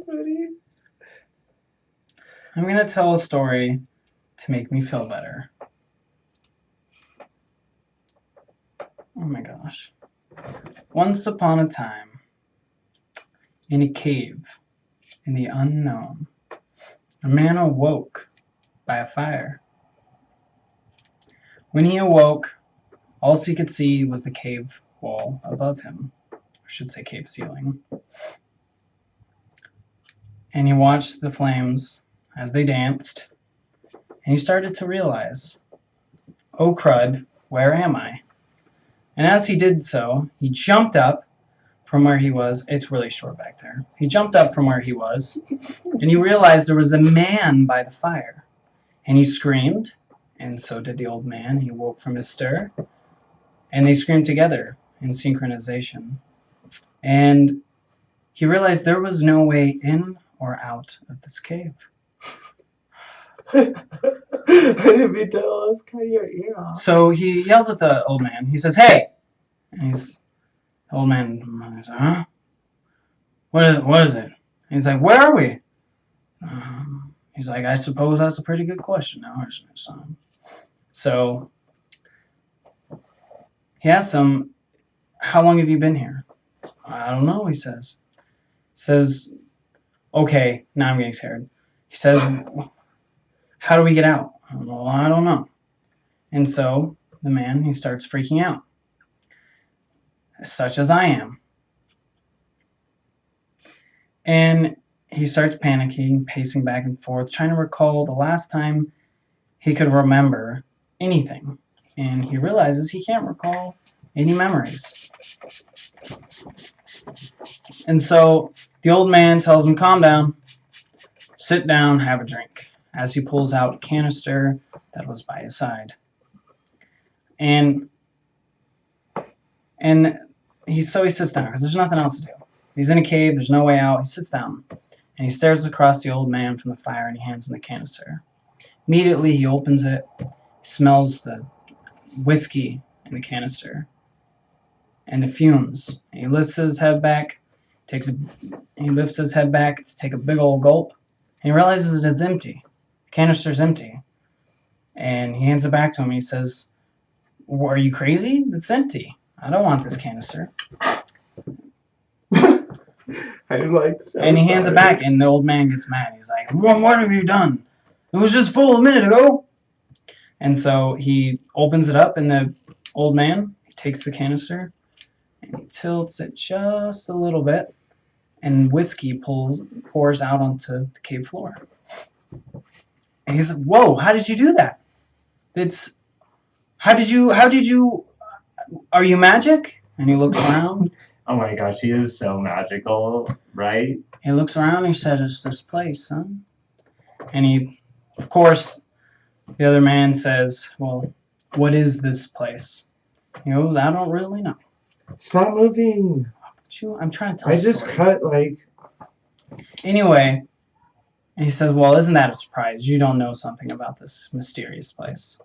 funny. I'm going to tell a story to make me feel better. Oh my gosh. Once upon a time, in a cave in the unknown, a man awoke by a fire. When he awoke, all he could see was the cave wall above him. I should say cave ceiling. And he watched the flames as they danced, and he started to realize, oh crud, where am I? And as he did so, he jumped up from where he was. It's really short back there. He jumped up from where he was, and he realized there was a man by the fire. And he screamed, and so did the old man. He woke from his stir, and they screamed together in synchronization. And he realized there was no way in or out of this cave. I didn't mean to almost cut your ear off. So he yells at the old man. He says, hey! And the old man says, huh? What is it? And he's like, where are we? He's like, I suppose that's a pretty good question now, isn't it, son? So he asks him, how long have you been here? I don't know, he says. He says, okay, now I'm getting scared. He says, how do we get out? Well, I don't know. And so the man, he starts freaking out, such as I am. And he starts panicking, pacing back and forth, trying to recall the last time he could remember anything. And he realizes he can't recall any memories. And so the old man tells him, calm down, sit down, have a drink, as he pulls out a canister that was by his side. And he sits down because there's nothing else to do. He's in a cave, there's no way out. He sits down and he stares across the old man from the fire and he hands him the canister. Immediately he opens it, smells the whiskey in the canister and the fumes. And he lifts his head back, he lifts his head back to take a big old gulp, and he realizes it is empty. The canister's empty. And he hands it back to him. He says, are you crazy? It's empty. I don't want this canister. And he hands it back, and the old man gets mad. He's like, what have you done? It was just full a minute ago. And so he opens it up, and the old man, he takes the canister, and he tilts it just a little bit, and whiskey pours out onto the cave floor. And he's like, whoa, how did you do that? How did you, are you magic? And he looks around. Oh my gosh, he is so magical, right? He looks around and he says, it's this place, son. And of course, the other man says, well, what is this place? He goes, I don't really know. Stop moving. I'm trying to tell I just cut, Anyway, he says, well, isn't that a surprise? You don't know something about this mysterious place.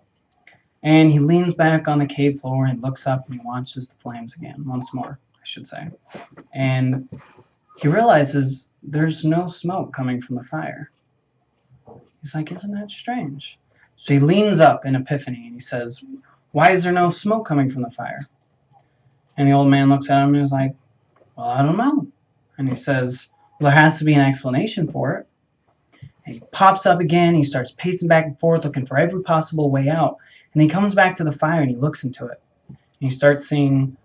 And he leans back on the cave floor and looks up and he watches the flames again, once more, I should say. And he realizes there's no smoke coming from the fire. He's like, isn't that strange? So he leans up in epiphany and he says, why is there no smoke coming from the fire? And the old man looks at him and is like, well, I don't know. And he says, well, there has to be an explanation for it. And he pops up again. He starts pacing back and forth, looking for every possible way out. And he comes back to the fire and he looks into it. And he starts seeing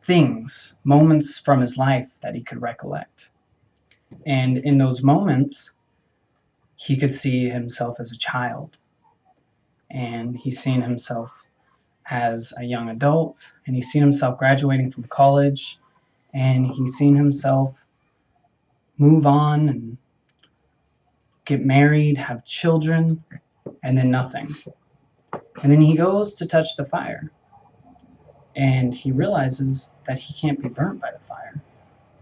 things, moments from his life that he could recollect. And in those moments, he could see himself as a child. And he's seen himself as a young adult. And he's seen himself graduating from college. And he's seen himself move on and get married, have children, and then nothing. And then he goes to touch the fire. And he realizes that he can't be burnt by the fire.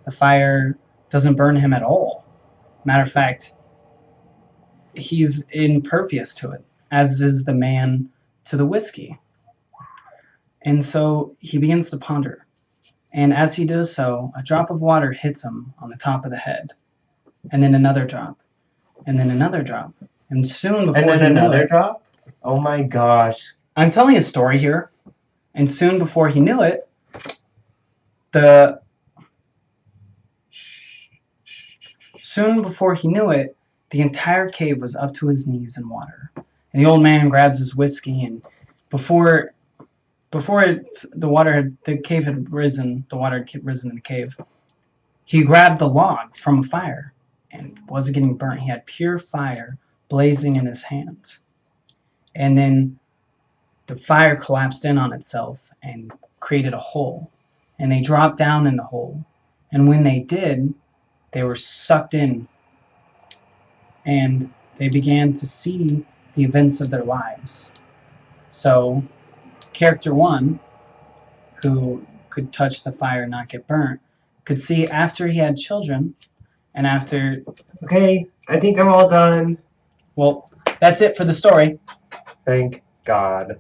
The fire doesn't burn him at all. Matter of fact, he's impervious to it, as is the man to the whiskey. And so he begins to ponder. And as he does so, a drop of water hits him on the top of the head. and then another drop, and then another drop. And soon before And then he knew another it, drop? Oh my gosh. I'm telling a story here. And soon before he knew it, the entire cave was up to his knees in water. And the old man grabs his whiskey, and before the cave had risen, the water had risen in the cave, he grabbed the log from a fire and wasn't getting burnt. He had pure fire blazing in his hands. And then the fire collapsed in on itself and created a hole. And they dropped down in the hole. And when they did, they were sucked in. And they began to see the events of their lives. So, character 1, who could touch the fire and not get burnt, could see after he had children and after... Okay, I think I'm all done. Well, that's it for the story. Thank God.